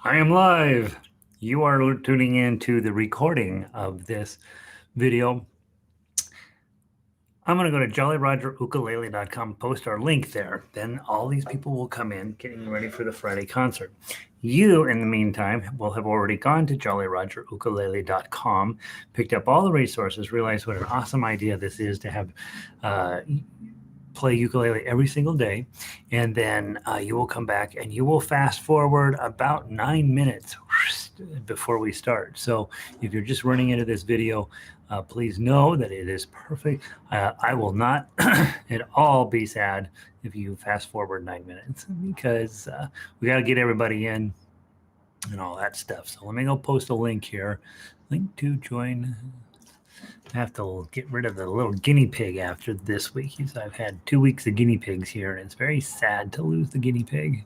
I am live. You are tuning in to the recording of this video. I'm going to go to jollyrogerukulele.com, post our link there. Then all these people will come in getting ready for the Friday concert. You, in the meantime, will have already gone to jollyrogerukulele.com, picked up all the resources, realized what an awesome idea this is to have play ukulele every single day, and then you will come back and you will fast forward about 9 minutes before we start. So if you're just running into this video, please know that it is perfect. I will not at all be sad if you fast forward 9 minutes, because we got to get everybody in and all that stuff. So let me go post a link here. Link to join. I have to get rid of the little guinea pig after this week. I've had 2 weeks of guinea pigs here, and it's very sad to lose the guinea pig,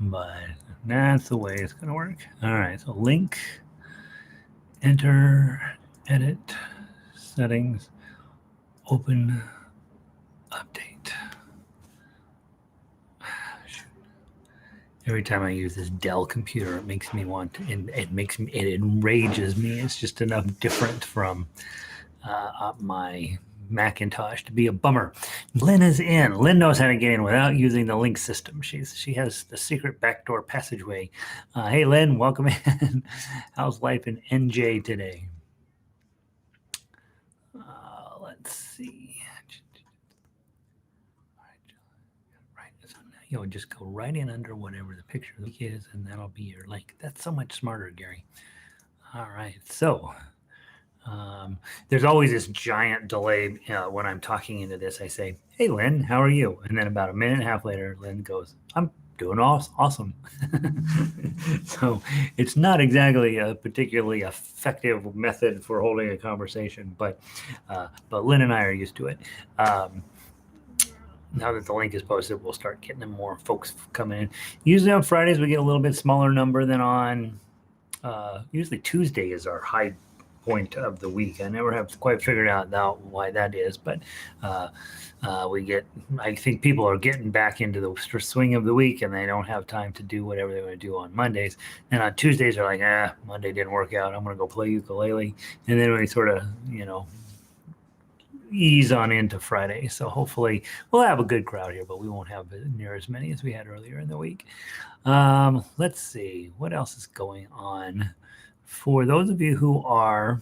but that's the way it's going to work. All right, so link, enter, edit, settings, open, update. Every time I use this Dell computer, it makes me want, and it enrages me. It's just enough different from my Macintosh to be a bummer. Lynn is in. Lynn knows how to get in without using the link system. She has the secret backdoor passageway. Hey, Lynn, welcome in. How's life in NJ today? Let's see. Right, so now you'll just go right in under whatever the picture is, and that'll be your link. That's so much smarter, Gary. All right, so there's always this giant delay when I'm talking into this. I say, hey, Lynn, how are you? And then about a minute and a half later, Lynn goes, I'm doing awesome. So it's not exactly a particularly effective method for holding a conversation, but Lynn and I are used to it. Now that the link is posted, we'll start getting more folks coming in. Usually on Fridays, we get a little bit smaller number than on, usually Tuesday is our high point of the week. I never have quite figured out why that is, but I think people are getting back into the swing of the week, and they don't have time to do whatever they want to do on Mondays. And on Tuesdays, they're like, Monday didn't work out. I'm going to go play ukulele. And then we sort of, ease on into Friday. So hopefully we'll have a good crowd here, but we won't have near as many as we had earlier in the week. Let's see what else is going on. For those of you who are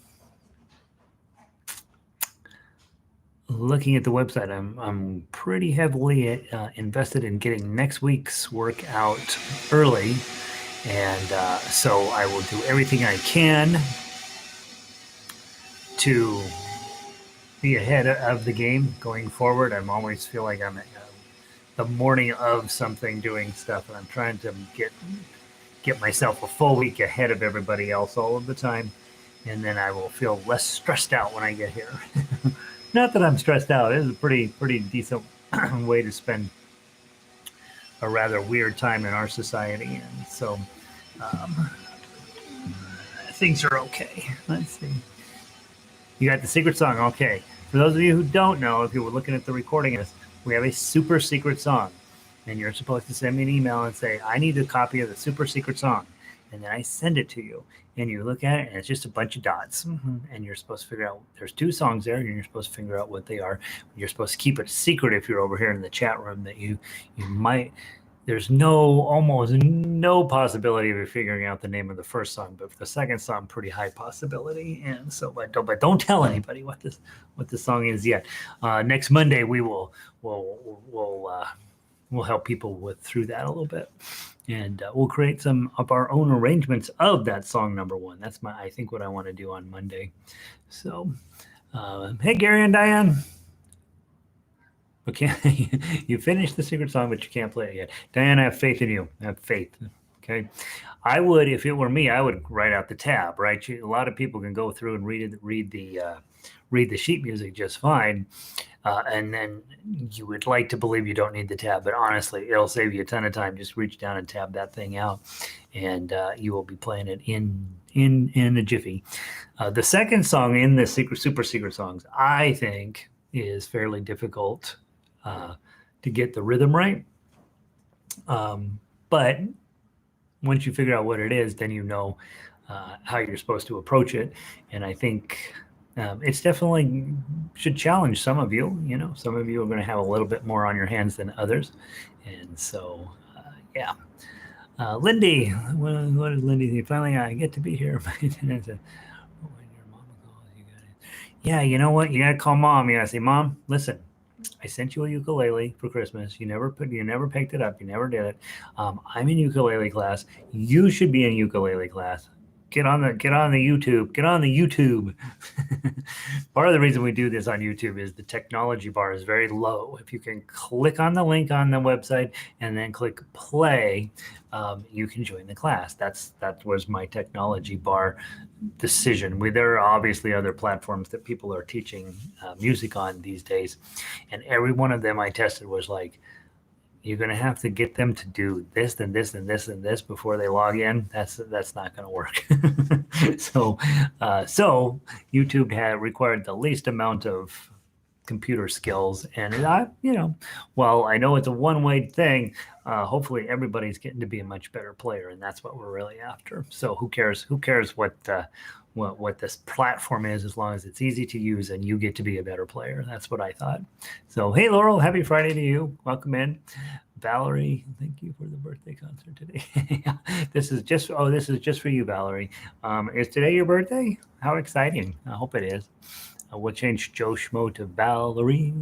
looking at the website, I'm pretty heavily invested in getting next week's work out early, and so I will do everything I can to be ahead of the game going forward. I always feel like I'm the morning of something doing stuff, and I'm trying to get myself a full week ahead of everybody else all of the time, and then I will feel less stressed out when I get here. Not that I'm stressed out. It is a pretty decent way to spend a rather weird time in our society, and so things are okay. Let's see. You got the secret song. Okay. For those of you who don't know, if you were looking at the recording of this, we have a super secret song. And you're supposed to send me an email and say, I need a copy of the super secret song. And then I send it to you. And you look at it, and it's just a bunch of dots. And you're supposed to figure out, there's 2 songs there, and you're supposed to figure out what they are. You're supposed to keep it secret if you're over here in the chat room, that you might, there's almost no possibility of you figuring out the name of the first song. But for the second song, pretty high possibility. And so, but don't tell anybody what the song is yet. Next Monday, we'll help people through that a little bit, and we'll create some of our own arrangements of that song number 1. That's I think what I want to do on Monday. So, hey, Gary and Diane. Okay, you finished the secret song, but you can't play it yet. Diane, I have faith in you. I have faith. Okay, I would, if it were me, I would write out the tab. Right, a lot of people can go through and read the sheet music just fine. And then you would like to believe you don't need the tab, but honestly, it'll save you a ton of time. Just reach down and tab that thing out, and you will be playing it in a jiffy. The second song in the super secret songs, I think, is fairly difficult to get the rhythm right. But once you figure out what it is, then you know how you're supposed to approach it. And I think it's definitely should challenge some of you. You know, some of you are going to have a little bit more on your hands than others. And so, yeah. Lindy, what is Lindy? Finally, I get to be here. Yeah, you know what? You gotta call mom. You gotta say, Mom, listen, I sent you a ukulele for Christmas. You never picked it up. You never did it. I'm in ukulele class. You should be in ukulele class. Get on the YouTube. Get on the YouTube. Part of the reason we do this on YouTube is the technology bar is very low. If you can click on the link on the website and then click play, you can join the class. That was my technology bar decision. There are obviously other platforms that people are teaching music on these days, and every one of them I tested was like, you're going to have to get them to do this and this and this and this before they log in. That's not going to work. So YouTube had required the least amount of computer skills, and while I know it's a one-way thing, hopefully everybody's getting to be a much better player, and that's what we're really after. So who cares what this platform is, as long as it's easy to use and you get to be a better player. That's what I thought. So hey, Laurel, happy Friday to you. Welcome in. Valerie, thank you for the birthday concert today. This is just for you, Valerie. Is today your birthday? How exciting. I hope it is. We'll change Joe Schmo to Valerie.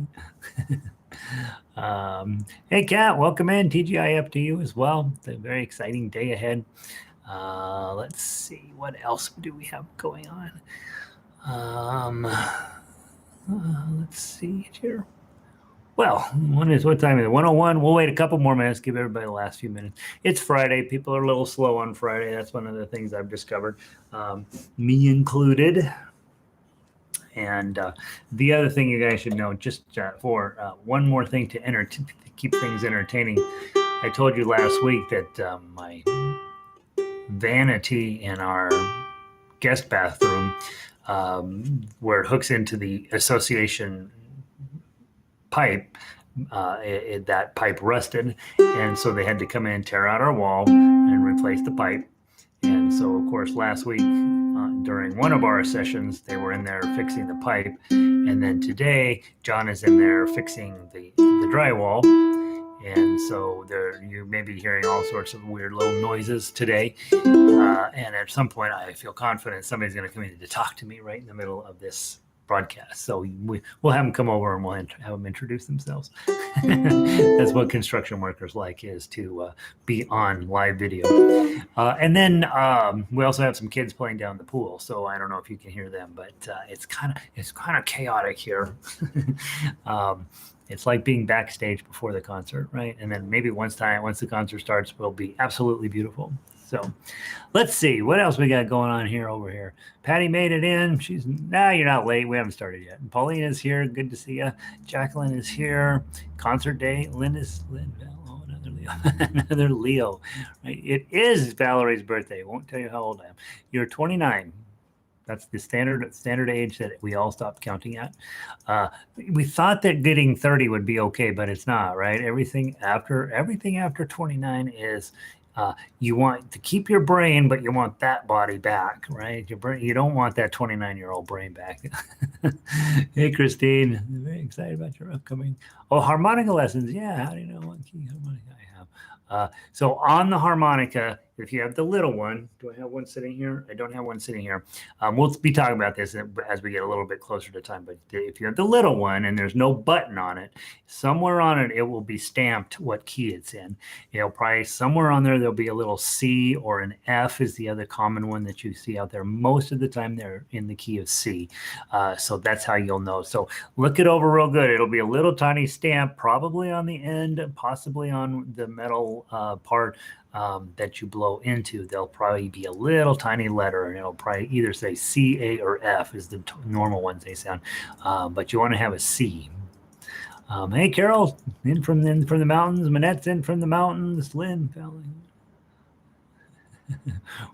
Hey, Kat, welcome in. TGIF to you as well. It's a very exciting day ahead. Let's see, what else do we have going on? Let's see here. Well, what time is it? 1:01. We'll wait a couple more minutes, give everybody the last few minutes. It's Friday. People are a little slow on Friday. That's one of the things I've discovered, me included. And the other thing you guys should know, just for one more thing to keep things entertaining, I told you last week that my vanity in our guest bathroom, where it hooks into the association pipe, that pipe rusted, and so they had to come in, tear out our wall, and replace the pipe. And so, of course, last week during one of our sessions, they were in there fixing the pipe, and then today John is in there fixing the drywall. And so you may be hearing all sorts of weird little noises today. And at some point, I feel confident somebody's going to come in to talk to me right in the middle of this broadcast. So we'll have them come over and we'll have them introduce themselves. That's what construction workers like, is to be on live video. And then we also have some kids playing down the pool. So I don't know if you can hear them, but it's kind of chaotic here. It's like being backstage before the concert, right? And then maybe once the concert starts, will be absolutely beautiful. So let's see what else we got going on over here. Patty made it in. You're not late. We haven't started yet. And Pauline is here. Good to see you. Jacqueline is here. Concert day. Lynn. Oh, another Leo. Another Leo. Right? It is Valerie's birthday. Won't tell you how old I am. You're 29. That's the standard age that we all stopped counting at. We thought that getting 30 would be okay, but it's not, right? Everything after 29 is you want to keep your brain, but you want that body back, right? Your brain, you don't want that 29-year-old brain back. Hey, Christine, I'm very excited about your upcoming harmonica lessons. Yeah, how do you know what key harmonica I have? So on the harmonica, if you have the little one, do I have one sitting here? I don't have one sitting here. We'll be talking about this as we get a little bit closer to time. But if you have the little one and there's no button on it, somewhere on it, it will be stamped what key it's in. It'll probably somewhere on there, there'll be a little C, or an F is the other common one that you see out there. Most of the time they're in the key of C. So that's how you'll know. So look it over real good. It'll be a little tiny stamp, probably on the end, possibly on the metal part that you blow into. There'll probably be a little tiny letter, and it'll probably either say C, A, or F is the normal ones they sound. But you want to have a C. Hey, Carol, in from the mountains. Manette's in from the mountains. Lynn,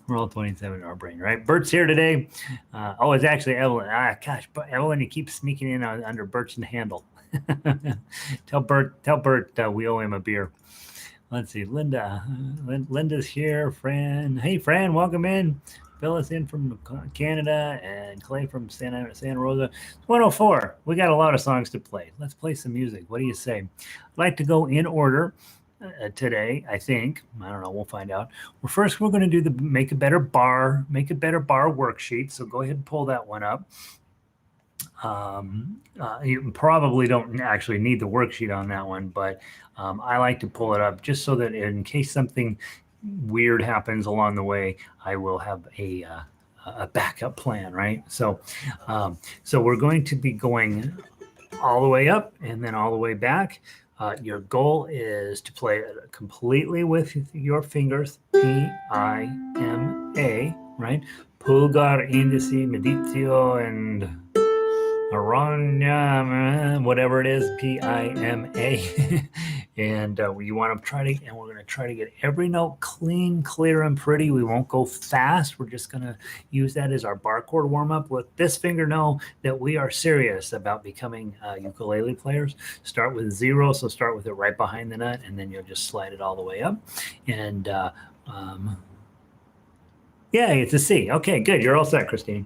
we're all 27 in our brain, right? Bert's here today. It's actually Evelyn. Gosh, Evelyn, you keep sneaking in under Bert's handle. Tell Bert we owe him a beer. Let's see, Linda. Linda's here. Fran. Hey, Fran, welcome in. Phyllis in from Canada and Clay from Santa Rosa. It's 104. We got a lot of songs to play. Let's play some music. What do you say? I'd like to go in order today, I think. I don't know. We'll find out. Well, first, we're going to do the Make a Better Bar worksheet. So go ahead and pull that one up. You probably don't actually need the worksheet on that one, but I like to pull it up just so that in case something weird happens along the way, I will have a backup plan, right? So we're going to be going all the way up and then all the way back. Your goal is to play it completely with your fingers, P-I-M-A, right? Pulgar, indice, meditio, and Aranya, whatever it is, P-I-M-A. And you want to try to, and we're going to try to get every note clean, clear, and pretty. We won't go fast. We're just going to use that as our bar chord warm up. Let this finger know that we are serious about becoming ukulele players. Start with 0, so start with it right behind the nut, and then you'll just slide it all the way up. And yeah, it's a C. Okay, good. You're all set, Christine.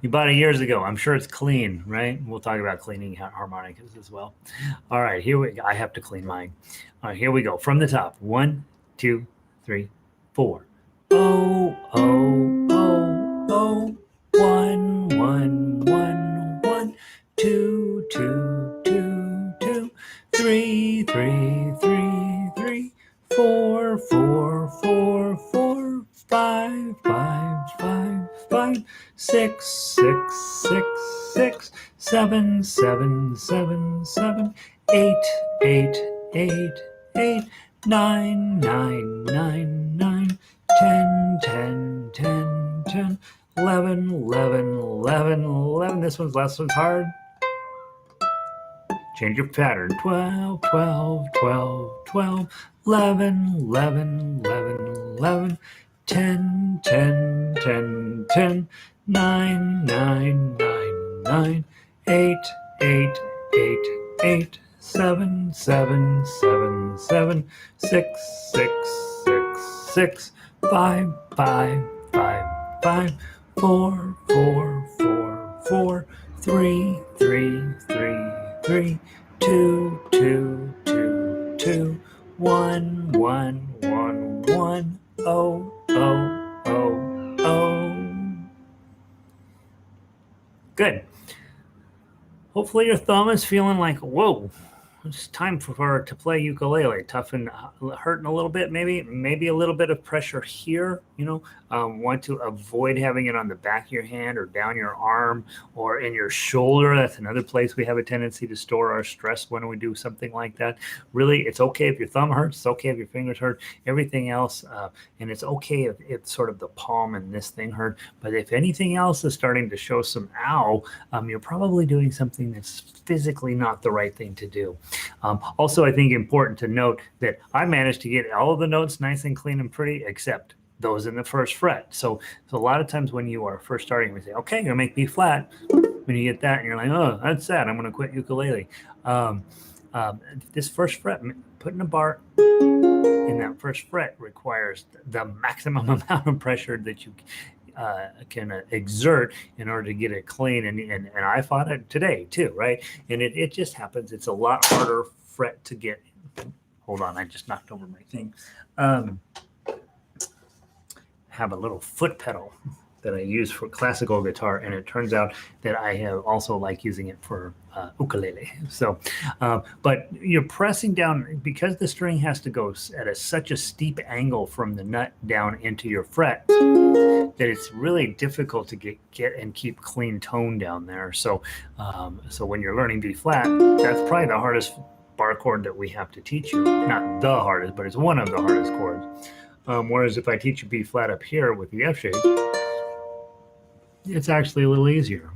You bought it years ago. I'm sure it's clean, right? We'll talk about cleaning harmonicas as well. All right, here we go. I have to clean mine. All right, here we go. From the top. 1, 2, 3, 4. Oh, oh, oh, oh. 1, 1, 1, 1. 2, 2, 2, 2. 3, 3, 3, 3. 4, 4, 4, 4. 5, 5, 5, 5, 6, 6, 6, 6, 7, 7, 7, 7, 8, 8, 8, 8, 9, 9, 9, 9, 10, 10, 10, 10, 11, 11, 11, 11. This one's hard. Change your pattern. 12, 12, 12, 12, 11, 11, 11, 11. 10, 10, 10, 10, 9, 9, 9, 9, 8, 8, 8, 8, 7, 7, 7, 7, 6, 6, 6, 6, 5, 5, 5, 5, 4, 4, 4, 4, 3, 3, 3, 3, 2, 2, 2, 2, 1, 1, 1, 1, 0, oh, oh, oh. Good. Hopefully your thumb is feeling like, whoa, it's time for her to play ukulele. Tough and hurting a little bit, maybe a little bit of pressure here. Want to avoid having it on the back of your hand or down your arm or in your shoulder. That's another place we have a tendency to store our stress when we do something like that. Really, it's okay if your thumb hurts. It's okay if your fingers hurt. Everything else, and it's okay if it's sort of the palm and this thing hurt. But if anything else is starting to show some ow, you're probably doing something that's physically not the right thing to do. Also, I think important to note that I managed to get all of the notes nice and clean and pretty, except those in the first fret. So a lot of times when you are first starting, we say, okay, you're gonna make B flat. When you get that, and you're like, oh, that's sad. I'm gonna quit ukulele. This first fret, putting a bar in that first fret requires the maximum amount of pressure that you can exert in order to get it clean. And I fought it today too, right? And it just happens. It's a lot harder fret to get. Hold on, I just knocked over my thing. Have a little foot pedal that I use for classical guitar, and it turns out that I have also like using it for ukulele. So, but you're pressing down because the string has to go at such a steep angle from the nut down into your fret that it's really difficult to get and keep clean tone down there. So, so when you're learning B flat, that's probably the hardest bar chord that we have to teach you. Not the hardest, but it's one of the hardest chords. Whereas if I teach you B flat up here with the F shape, it's actually a little easier,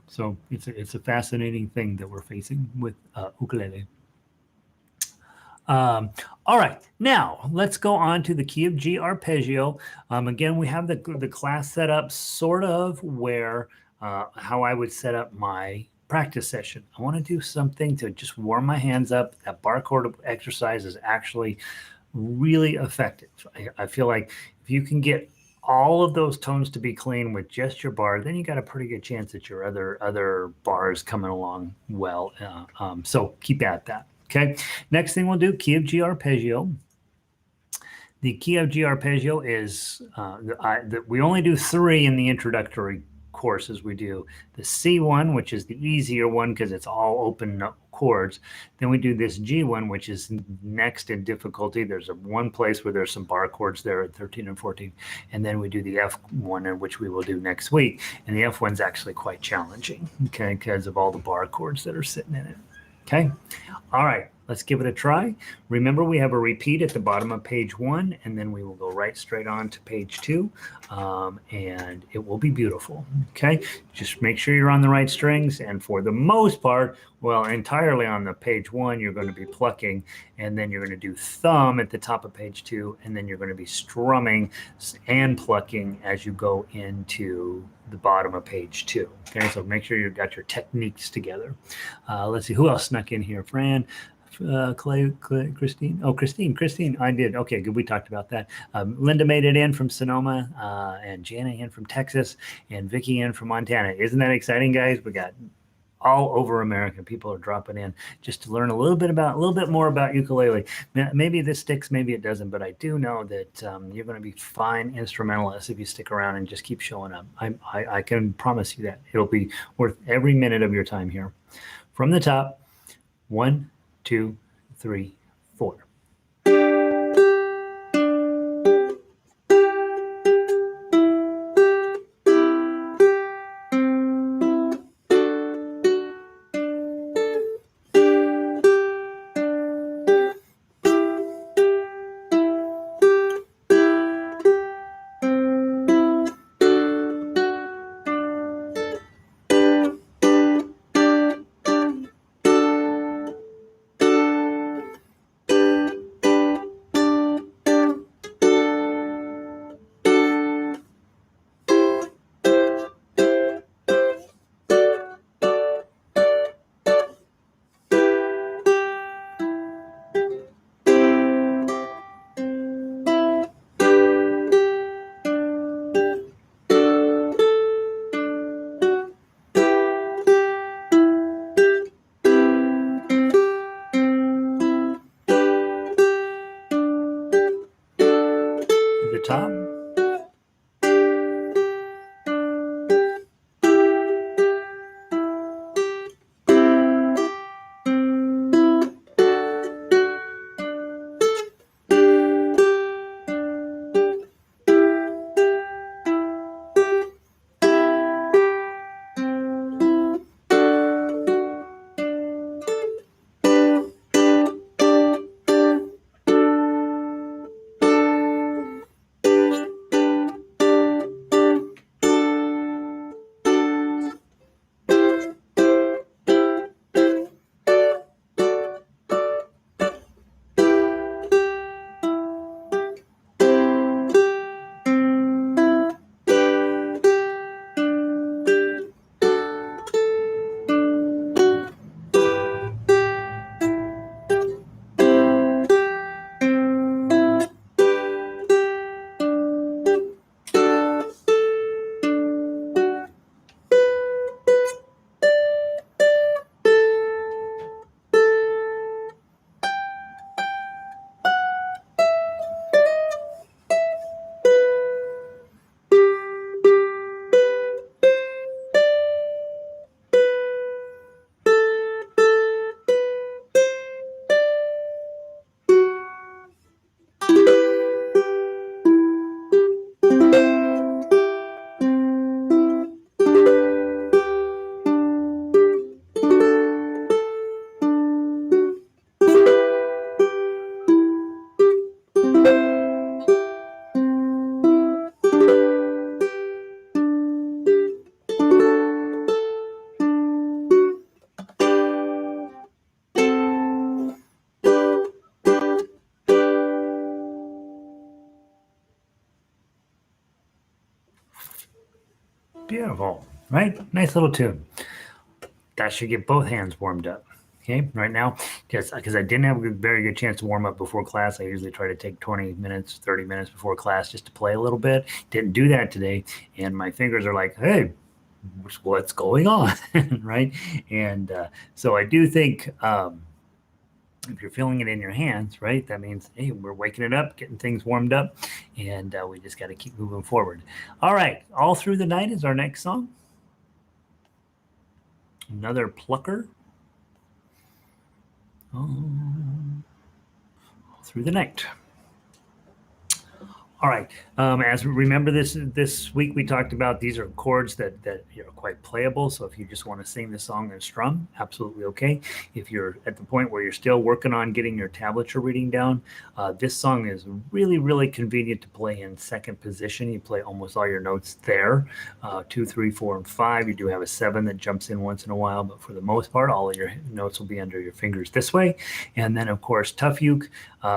So it's a fascinating thing that we're facing with ukulele. All right, now let's go on to the key of G arpeggio. Again, we have the class set up sort of where how I would set up my practice session. I want to do something to just warm my hands up. That bar chord exercise is actually really effective. I feel like if you can get all of those tones to be clean with just your bar, then you got a pretty good chance that your other bars coming along well. So keep at that. Okay. Next thing we'll do, key of G arpeggio. The key of G arpeggio is we only do 3 in the introductory courses. We do the C one, which is the easier one because it's all open chords. Then we do this G one, which is next in difficulty. There's one place where there's some bar chords there at 13 and 14. And then we do the F one, which we will do next week. And the F one's actually quite challenging, okay, because of all the bar chords that are sitting in it. Okay. All right. Let's give it a try. Remember, we have a repeat at the bottom of page 1, and then we will go right straight on to page 2, and it will be beautiful. Okay, just make sure you're on the right strings, and for the most part, well, entirely on the page 1, you're going to be plucking, and then you're going to do thumb at the top of page 2, and then you're going to be strumming and plucking as you go into the bottom of page 2. Okay, so make sure you've got your techniques together. Let's see who else snuck in here. Fran. Clay, Christine. Oh, Christine, I did. Okay, good. We talked about that. Linda made it in from Sonoma, and Jana in from Texas, and Vicky in from Montana. Isn't that exciting, guys? We got all over America. People are dropping in just to learn a little bit more about ukulele. Maybe this sticks, maybe it doesn't, but I do know that you're going to be fine instrumentalists if you stick around and just keep showing up. I can promise you that. It'll be worth every minute of your time here. From the top, 1, 2, 3, 4. The top. Beautiful, right? Nice little tune. that should get both hands warmed up. Okay, right now, just because I didn't have a very good chance to warm up before class, I usually try to take 20 minutes, 30 minutes before class just to play a little bit. Didn't do that today, and my fingers are like, hey, what's going on, right? And so I do think if you're feeling it in your hands, right, that means, hey, we're waking it up, getting things warmed up, and we just got to keep moving forward. All right, All Through the Night is our next song. Another plucker. All Through the Night. All right. As we remember this week, we talked about these are chords that are quite playable. So if you just want to sing the song and strum, absolutely okay. If you're at the point where you're still working on getting your tablature reading down, this song is really, really convenient to play in second position. You play almost all your notes there, 2, 3, 4, and 5. You do have a 7 that jumps in once in a while, but for the most part, all of your notes will be under your fingers this way. And then, of course, Tough Uke,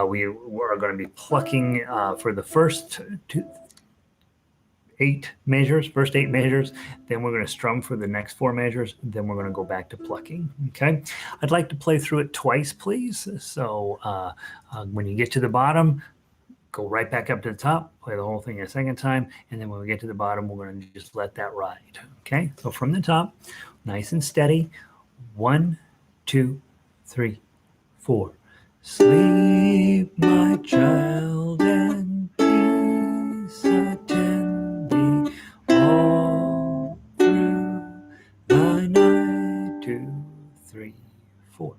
we are going to be plucking for the first 8 measures, then we're going to strum for the next 4 measures, then we're going to go back to plucking. Okay, I'd like to play through it twice, please. So when you get to the bottom, go right back up to the top, play the whole thing a second time, and then when we get to the bottom, we're going to just let that ride. Okay, so from the top, nice and steady. 1, 2, 3, 4. Sleep, my child, and peace attend thee all through the night. 2, 3, 4.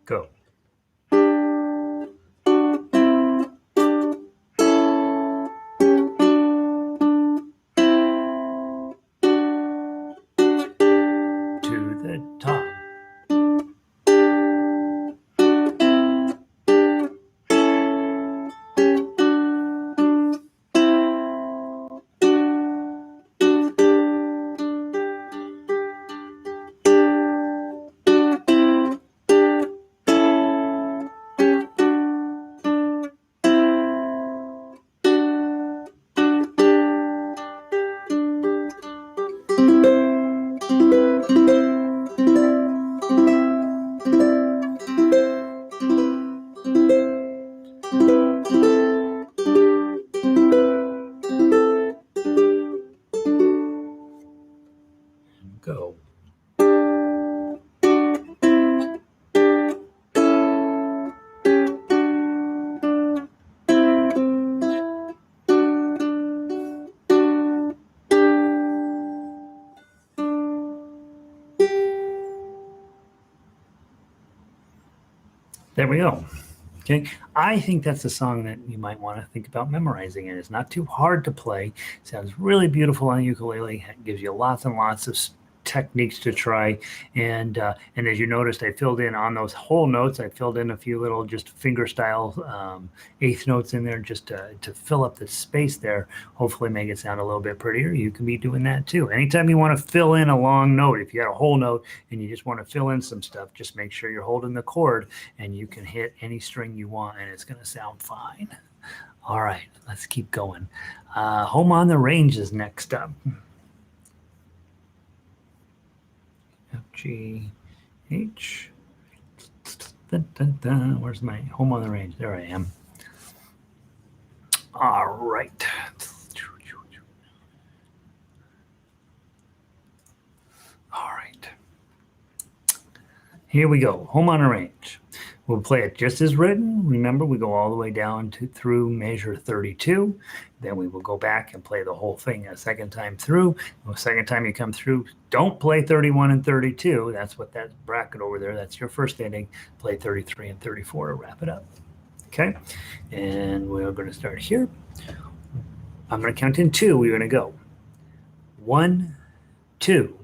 Go. To the top. Go. There we go. Okay, I think that's a song that you might want to think about memorizing. It is not too hard to play. Sounds really beautiful on ukulele. It gives you lots and lots of techniques to try. And as you noticed, I filled in on those whole notes. I filled in a few little just finger style eighth notes in there just to fill up the space there. Hopefully, make it sound a little bit prettier. You can be doing that too. Anytime you want to fill in a long note, if you got a whole note and you just want to fill in some stuff, just make sure you're holding the chord and you can hit any string you want, and it's going to sound fine. All right, let's keep going. Home on the Range is next up. F, G, H. Dun, dun, dun. Where's my Home on the Range? There I am. All right. All right. Here we go. Home on the Range. We'll play it just as written. Remember, we go all the way down through measure 32. Then we will go back and play the whole thing a second time through. The second time you come through, don't play 31 and 32. That's what that bracket over there, that's your first ending. Play 33 and 34 to wrap it up. Okay, and we're going to start here. I'm going to count in 2. We're going to go 1, 2.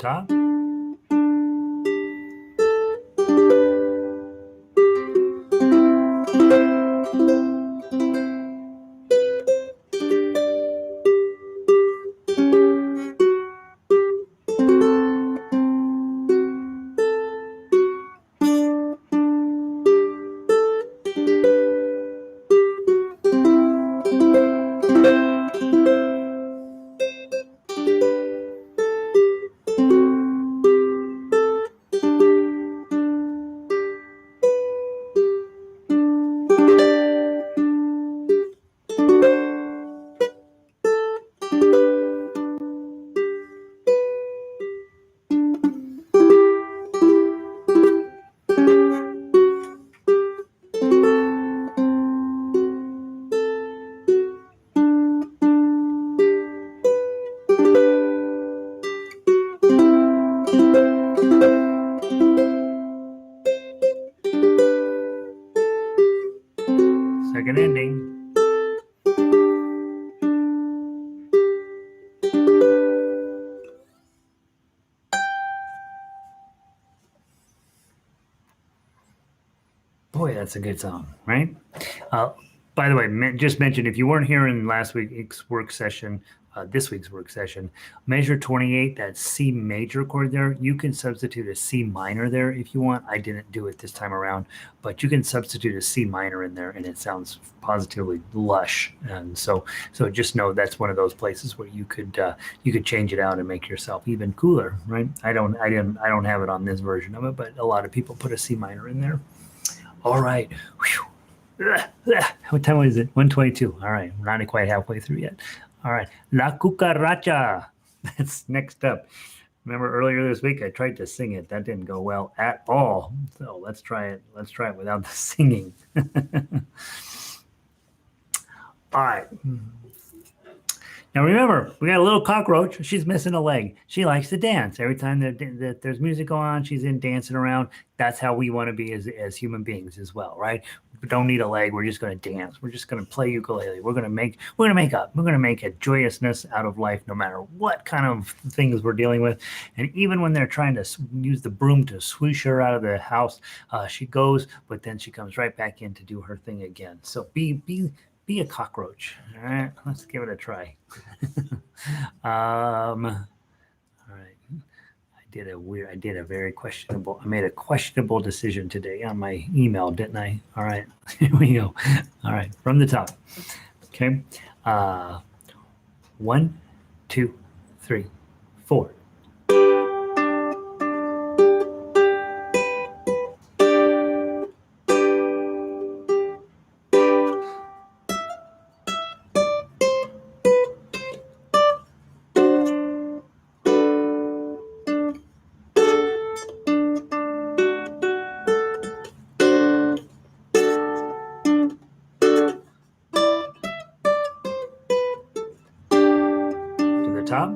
top. Second ending. Boy, that's a good song, right? By the way, just mentioned, if you weren't here in last week's work session, this week's work session, measure 28, that C major chord there, you can substitute a C minor there if you want. I didn't do it this time around, but you can substitute a C minor in there and it sounds positively lush. And so just know that's one of those places where you could change it out and make yourself even cooler, right? I don't have it on this version of it, but a lot of people put a C minor in there. All right. Whew. What time is it? 1:22. All right. We're not quite halfway through yet. All right. La cucaracha. That's next up. Remember earlier this week I tried to sing it. That didn't go well at all. So let's try it. Let's try it without the singing. All right. Now remember, we got a little cockroach. She's missing a leg. She likes to dance. Every time that there's music going on, she's in dancing around. That's how we want to be as human beings as well, right? We don't need a leg. We're just going to dance. We're just going to play ukulele. We're going to make up. We're going to make a joyousness out of life, no matter what kind of things we're dealing with. And even when they're trying to use the broom to swoosh her out of the house, she goes, but then she comes right back in to do her thing again. So be a cockroach. All right, let's give it a try. All right. I made a questionable decision today on my email, didn't I? All right, here we go. All right, from the top. Okay. 1, 2, 3, 4. Top.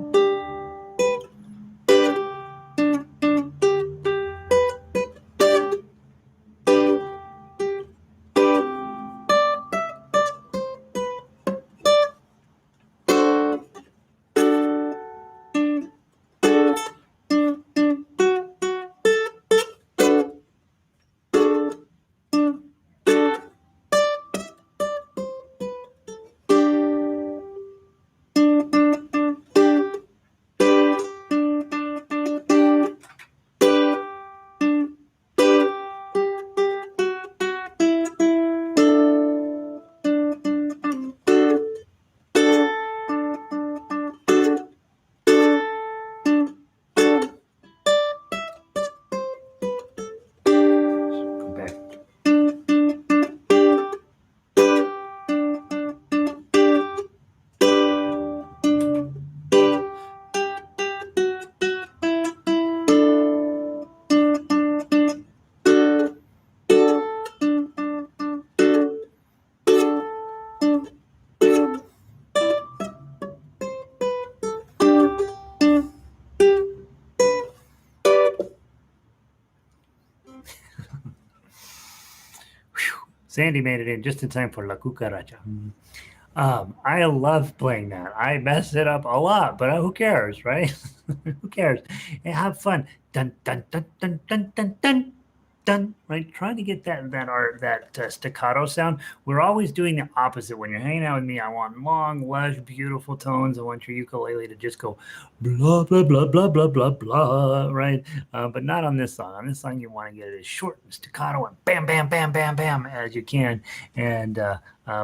Sandy made it in just in time for La Cucaracha. I love playing that. I mess it up a lot, but who cares, right? Who cares? And have fun. Dun dun dun dun dun dun dun dun. Right, trying to get that staccato sound. We're always doing the opposite. When you're hanging out with me, I want long, lush, beautiful tones. I want your ukulele to just go blah blah blah blah blah blah blah. Right, but not on this song. On this song, you want to get it as short and staccato and bam bam bam bam bam as you can. And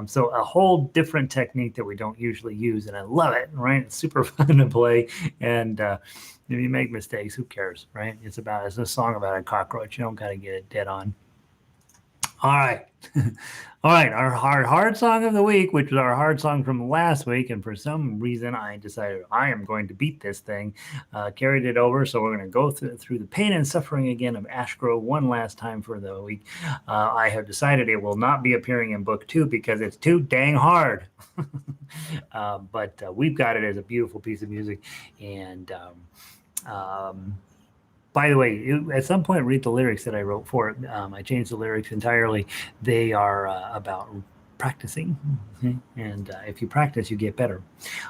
so a whole different technique that we don't usually use, and I love it. Right, it's super fun to play, and if you make mistakes, who cares, right? It's a song about a cockroach. You don't got to get it dead on. All right. All right. Our hard song of the week, which was our hard song from last week. And for some reason, I decided I am going to beat this thing, carried it over. So we're going to go through the pain and suffering again of Ash Grove one last time for the week. I have decided it will not be appearing in book 2 because it's too dang hard. But we've got it as a beautiful piece of music. And by the way, at some point, read the lyrics that I wrote for it. I changed the lyrics entirely. They are about practicing. And if you practice, you get better.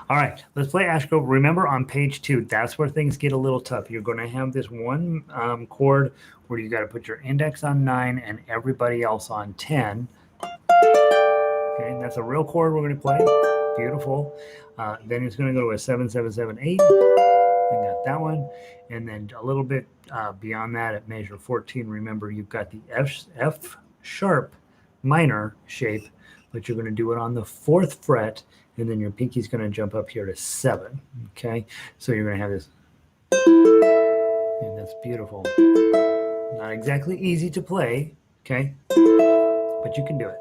All right, let's play Ash Grove. Remember, on page 2, that's where things get a little tough. You're going to have this one chord where you got to put your index on 9 and everybody else on 10. Okay, that's a real chord we're going to play. Beautiful. Then it's going to go to a 7, 7, 7, 8. We got that one, and then a little bit beyond that at measure 14, remember you've got the F sharp minor shape, but you're going to do it on the 4th fret, and then your pinky's going to jump up here to 7. Okay, so you're going to have this, and that's beautiful. Not exactly easy to play, okay, but you can do it.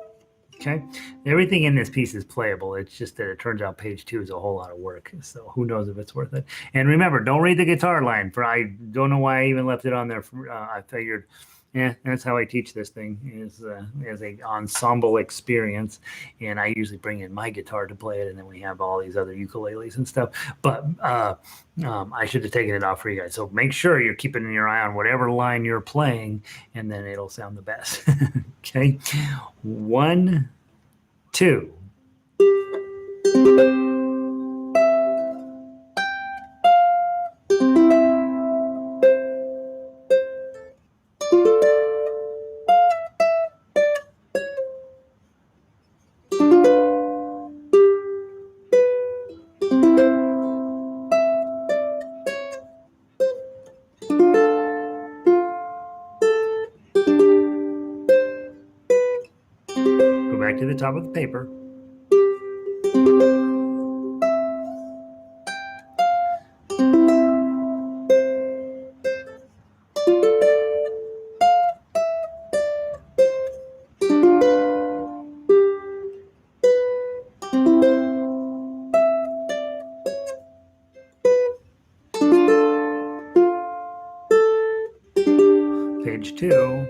Okay, everything in this piece is playable. It's just that it turns out page 2 is a whole lot of work. So who knows if it's worth it. And remember, don't read the guitar line. For I don't know why I even left it on there. I figured, yeah, that's how I teach this thing, is as a ensemble experience. And I usually bring in my guitar to play it, and then we have all these other ukuleles and stuff. But I should have taken it off for you guys. So make sure you're keeping your eye on whatever line you're playing, and then it'll sound the best. Okay, 1, 2. Go back to the top of the paper. Page 2.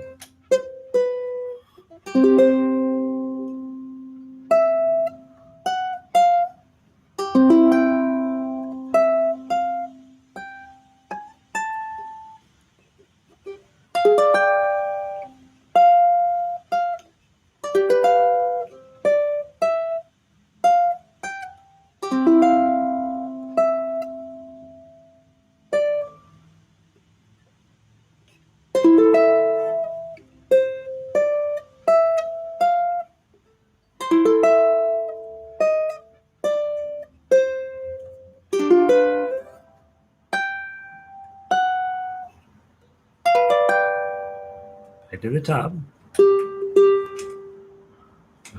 Back to the top.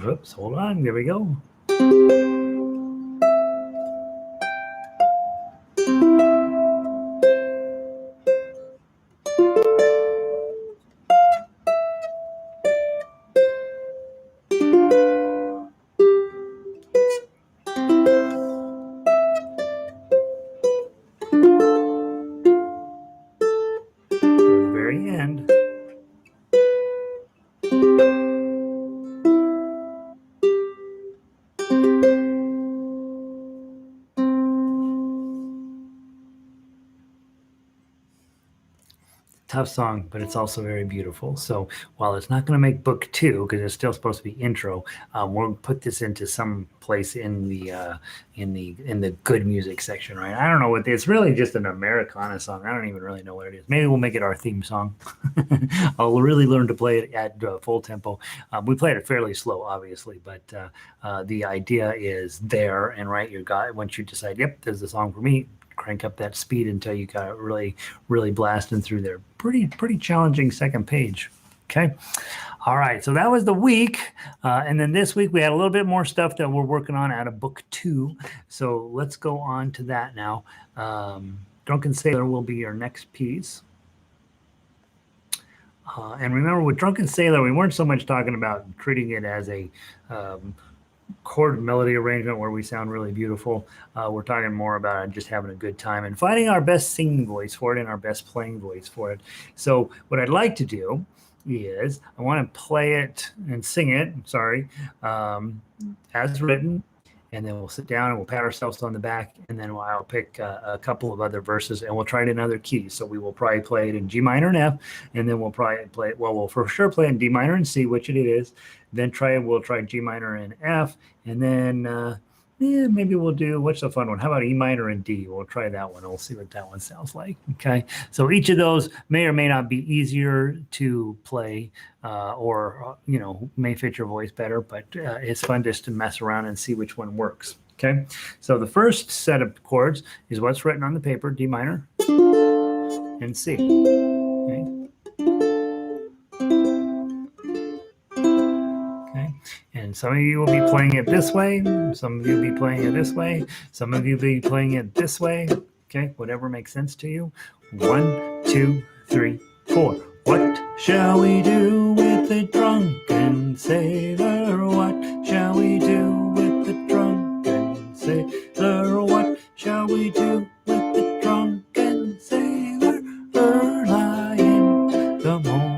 Oops, hold on. There we go. To the very end. tough song, but it's also very beautiful. So while it's not going to make book 2 because it's still supposed to be intro, we'll put this into some place in the good music section, right? I don't know what it's really just an Americana song. I don't even really know what it is. Maybe we'll make it our theme song. I'll really learn to play it at full tempo. We play it fairly slow, obviously, but the idea is there. And right, once you decide, yep, there's a song for me, crank up that speed until you got it really blasting through there. Pretty challenging second page. Okay. All right. So that was the week. And then this week we had a little bit more stuff that we're working on out of book 2. So let's go on to that now. Drunken Sailor will be your next piece. And remember, with Drunken Sailor, we weren't so much talking about treating it as a chord melody arrangement where we sound really beautiful. We're talking more about just having a good time and finding our best singing voice for it and our best playing voice for it. So what I'd like to do is I want to play it and sing it, as written, and then we'll sit down and we'll pat ourselves on the back, and then I'll pick a couple of other verses and we'll try it in other keys. So we will probably play it in G minor and F, and then we'll probably play it, we'll for sure play it in D minor and C, which it is. Then we'll try G minor and F, and then maybe we'll do, what's the fun one? How about E minor and D? We'll try that one. We'll see what that one sounds like. Okay. So each of those may or may not be easier to play or may fit your voice better, but it's fun just to mess around and see which one works. Okay. So the first set of chords is what's written on the paper, D minor and C. Okay. And some of you will be playing it this way. Some of you will be playing it this way. Some of you will be playing it this way. Okay, whatever makes sense to you. 1, 2, 3, 4. What shall we do with the drunken sailor? What shall we do with the drunken sailor? What shall we do with the drunken sailor? Early in the morning.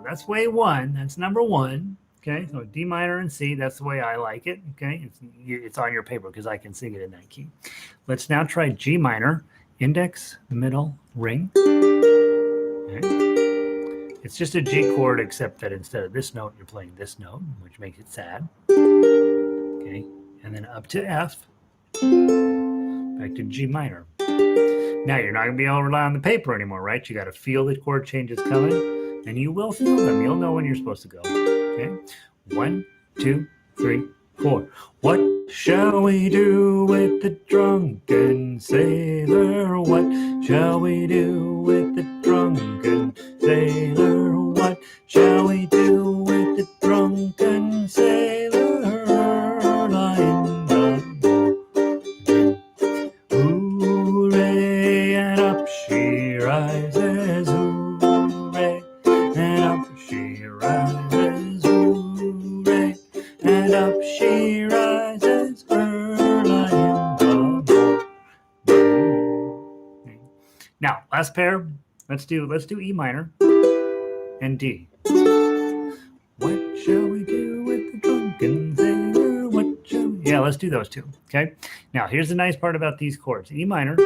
That's way 1. That's number 1. Okay, so D minor and C. That's the way I like it. Okay, it's on your paper because I can sing it in that key. Let's now try G minor, index, middle, ring. Okay. It's just a G chord, except that instead of this note, you're playing this note, which makes it sad. Okay, and then up to F, back to G minor. Now you're not going to be able to rely on the paper anymore, right? You got to feel the chord changes coming. And you will feel them. You'll know when you're supposed to go. Okay? 1, 2, 3, 4. What shall we do with the drunken sailor? What shall we do with the drunken sailor? What shall we do with the drunken sailor? Lying down. Hooray, and up she rises. And up she rises, hooray, and up she rises early in the morning. Now, last pair, let's do E minor and D. What shall we do with the drunken sailor? What shall we... Yeah, let's do those two, okay? Now, here's the nice part about these chords. E minor,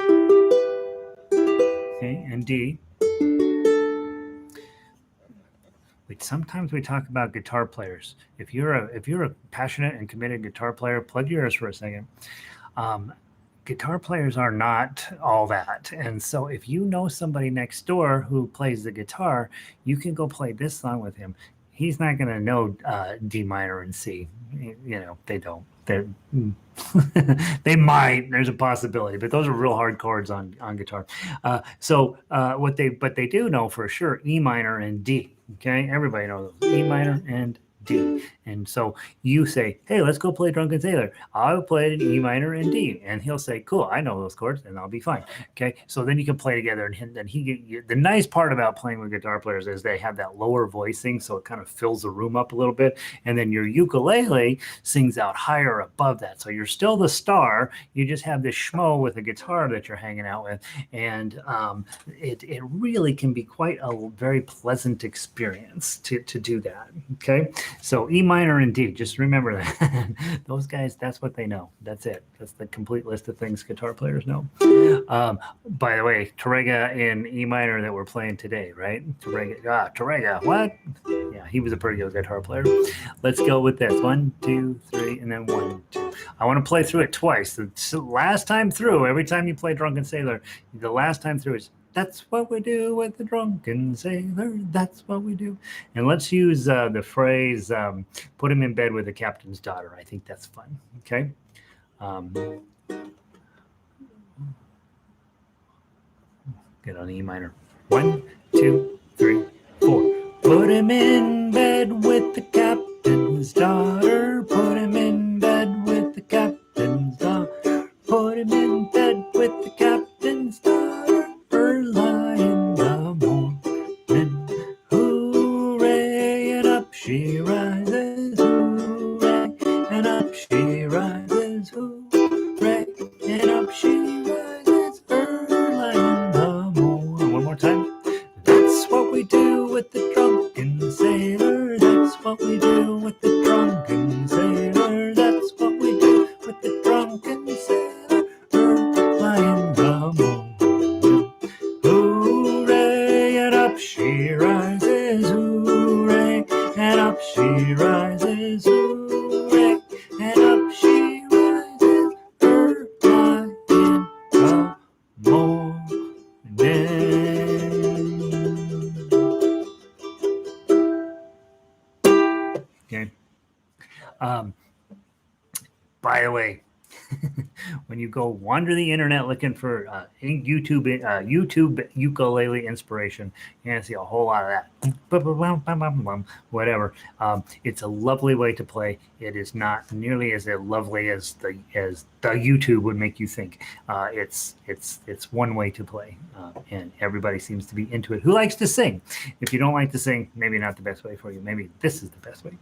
okay, and D. Sometimes we talk about guitar players. If you're a passionate and committed guitar player, plug your ears for a second. Guitar players are not all that. And so if you know somebody next door who plays the guitar, you can go play this song with him. He's not going to know D minor and C. They don't. They might. There's a possibility, but those are real hard chords on guitar. But they do know for sure E minor and D. Okay, everybody knows those. E minor and D. And so you say, hey, let's go play Drunken Sailor. I'll play it in E minor and D. And he'll say, cool, I know those chords, and I'll be fine. Okay, so then you can play together. And then the nice part about playing with guitar players is they have that lower voicing, so it kind of fills the room up a little bit. And then your ukulele sings out higher above that. So you're still the star. You just have this schmo with a guitar that you're hanging out with. And it really can be quite a very pleasant experience to do that. Okay. So E minor and D, just remember that. Those guys, that's what they know. That's it. That's the complete list of things guitar players know. By the way, Torrega in E minor that we're playing today, right? Torrega, what? Yeah, he was a pretty good guitar player. Let's go with this. 1, 2, 3, and then 1, 2. I want to play through it twice. The last time through, every time you play Drunken Sailor, the last time through is, that's what we do with the Drunken Sailor. That's what we do. And let's use the phrase, put him in bed with the captain's daughter. I think that's fun. Okay. Get on E minor. 1, 2, 3, 4. Put him in bed with the captain's daughter. Put him in bed with the captain's daughter. Put him in bed with the captain's daughter. Early in the morning, hooray, and up she rises, hooray, and up she rises, hooray, and up she rises, early in the morning. One more time. That's what we do with the Drunken Sailor. That's what we do with the Drunken Sailor. That's what we do with the Drunken Sailor. Early in the morning. Hooray, and up she rises, hooray, and up she rises, hooray, and up she rises, early in the morning. Okay. By the way, when you go wander the internet looking for YouTube ukulele inspiration, you're gonna see a whole lot of that. Whatever. It's a lovely way to play. It is not nearly as lovely as the YouTube would make you think. It's one way to play, and everybody seems to be into it. Who likes to sing? If you don't like to sing, maybe not the best way for you. Maybe this is the best way.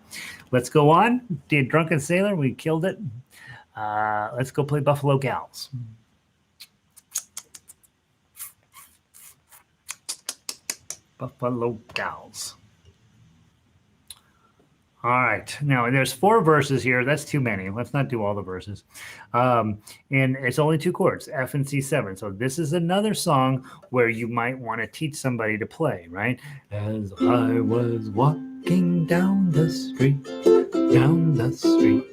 Let's go on. Did Drunken Sailor? We killed it. Let's go play Buffalo Gals. Buffalo Gals. All right. Now, there's 4 verses here. That's too many. Let's not do all the verses. And it's only 2 chords, F and C7. So this is another song where you might want to teach somebody to play, right? As I was walking down the street, down the street,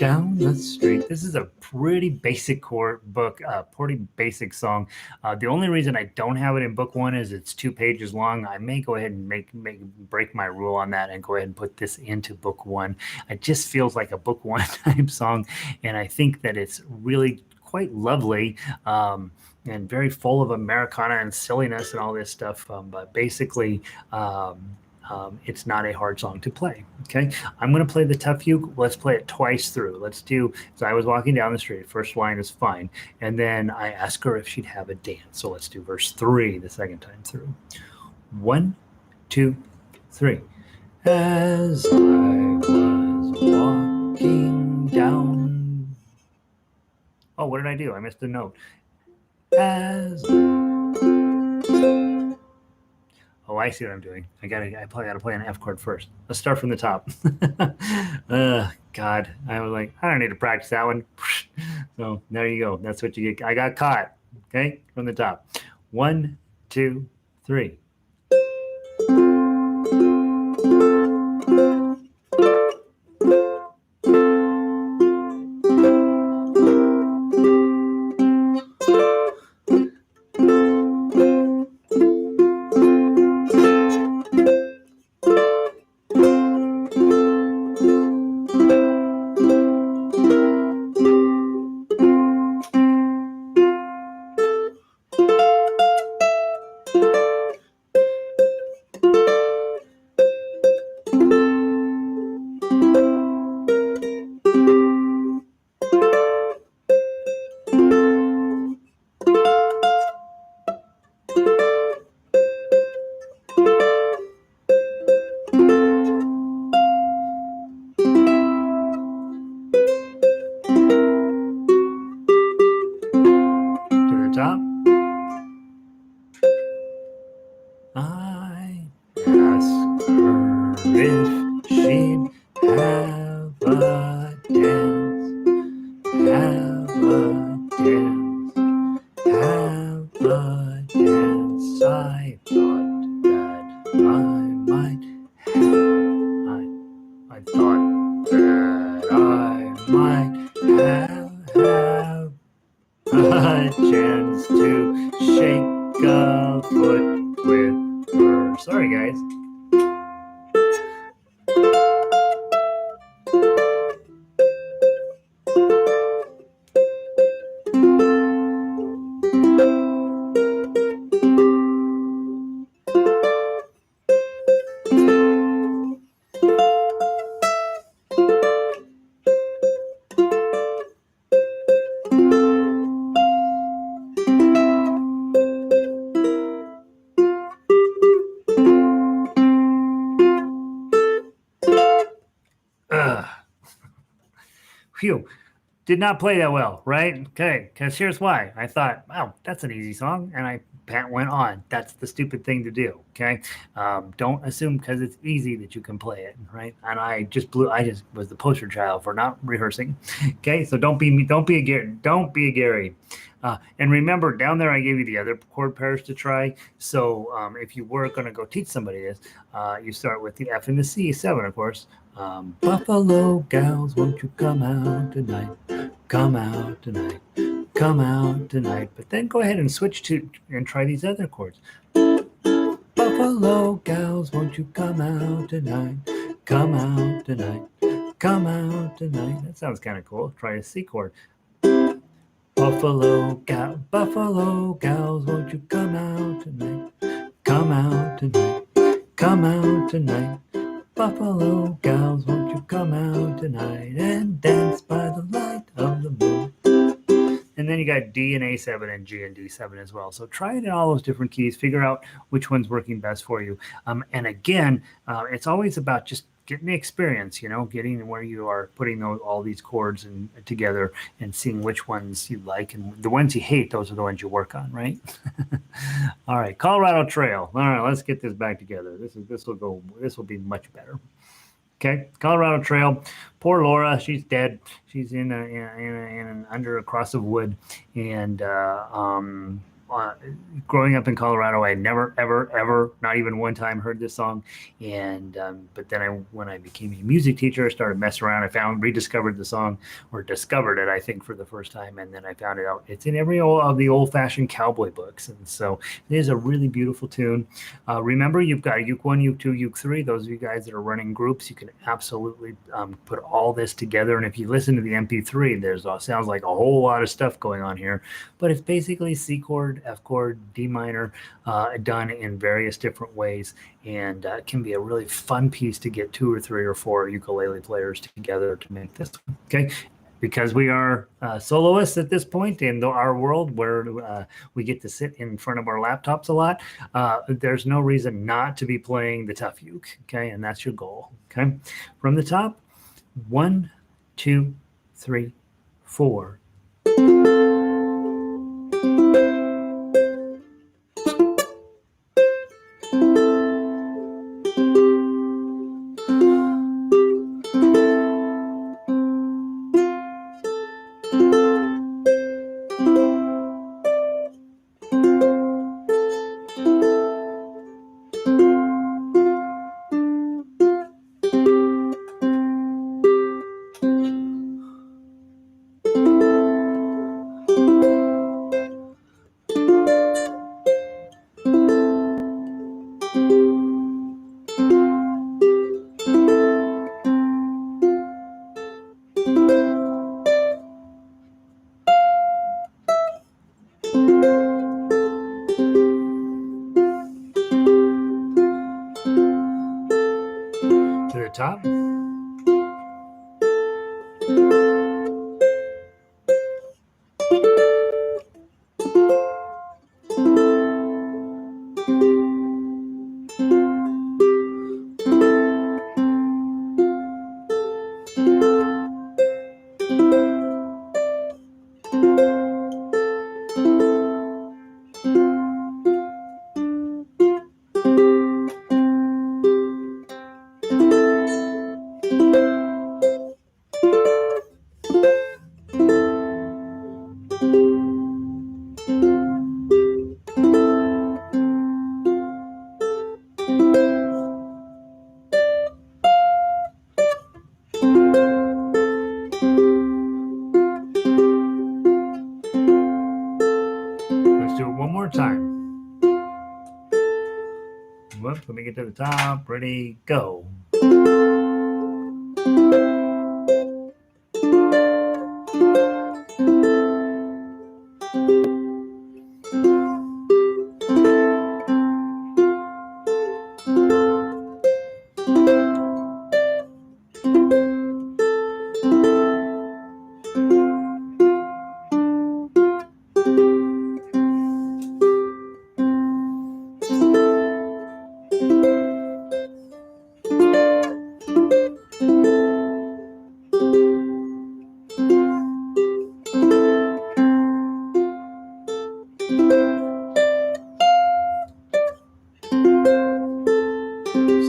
down the street. This is a pretty basic chord book, pretty basic song. The only reason I don't have it in book 1 is it's 2 pages long. I may go ahead and break my rule on that and go ahead and put this into book 1. It just feels like a book 1 type song, and I think that it's really quite lovely and very full of Americana and silliness and all this stuff. But basically, it's not a hard song to play. Okay, I'm going to play the tough uke. Let's play it twice through. Let's do, so I was walking down the street. First line is fine. And then I asked her if she'd have a dance. So let's do verse 3 the second time through. 1, 2, 3. As I was walking down. Oh, what did I do? I missed a note. As Oh, I see what I'm doing. I probably gotta play an F chord first. Let's start from the top. God, I was like, I don't need to practice that one. So there you go. That's what you get. I got caught. Okay, from the top. 1, 2, 3. that I might have a chance to shake a foot with her. Sorry, guys. Phew. Did not play that well, right? Okay, because here's why. I thought, wow, that's an easy song, and I went on. That's the stupid thing to do. Okay, don't assume because it's easy that you can play it, right? And I just was the poster child for not rehearsing. Okay, so don't be me. Don't be a Gary. Don't be a Gary. And remember, down there I gave you the other chord pairs to try. So if you were going to go teach somebody this, you start with the F and the C7, of course. Buffalo gals, won't you come out tonight? Come out tonight. Come out tonight. But then go ahead and switch to and try these other chords. Buffalo gals, won't you come out tonight? Come out tonight. Come out tonight. That sounds kind of cool. Try a C chord. Buffalo gals, won't you come out tonight? Come out tonight. Come out tonight. Buffalo gals, won't you come out tonight and dance by the light of the moon? And then you got D and A7 and G and D7 as well. So try it in all those different keys. Figure out which one's working best for you. And again, it's always about just getting the experience, getting where you are putting all these chords together and seeing which ones you like. And the ones you hate, those are the ones you work on, right? All right, Colorado Trail. All right, let's get this back together. This will be much better. Okay, Colorado Trail. Poor Laura, she's dead. She's in under a cross of wood, and growing up in Colorado, I never, ever, not even one time heard this song. And but then when I became a music teacher, I started messing around. I rediscovered the song, or discovered it, I think, for the first time. And then I found it out. It's in every of the old-fashioned cowboy books. And so it is a really beautiful tune. Remember, you've got Uke 1, Uke 2, Uke 3. Those of you guys that are running groups, you can absolutely put all this together. And if you listen to the MP3, sounds like a whole lot of stuff going on here. But it's basically C chord, F chord, D minor, done in various different ways, and it can be a really fun piece to get 2 or 3 or 4 ukulele players together to make this one. Okay, because we are soloists at this point in our world where we get to sit in front of our laptops a lot, there's no reason not to be playing the tough uke. Okay, and that's your goal. Okay, from the top, 1, 2, 3, 4. To the top. to get to the top. Ready, go.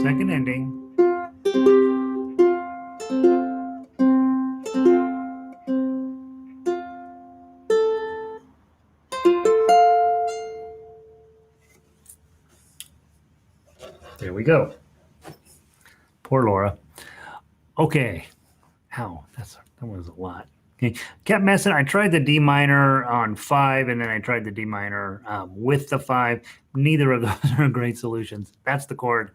Second ending. There we go. Poor Laura. Okay. Ow, that was a lot. Okay, kept messing. I tried the D minor on 5, and then I tried the D minor with the 5. Neither of those are great solutions. That's the chord.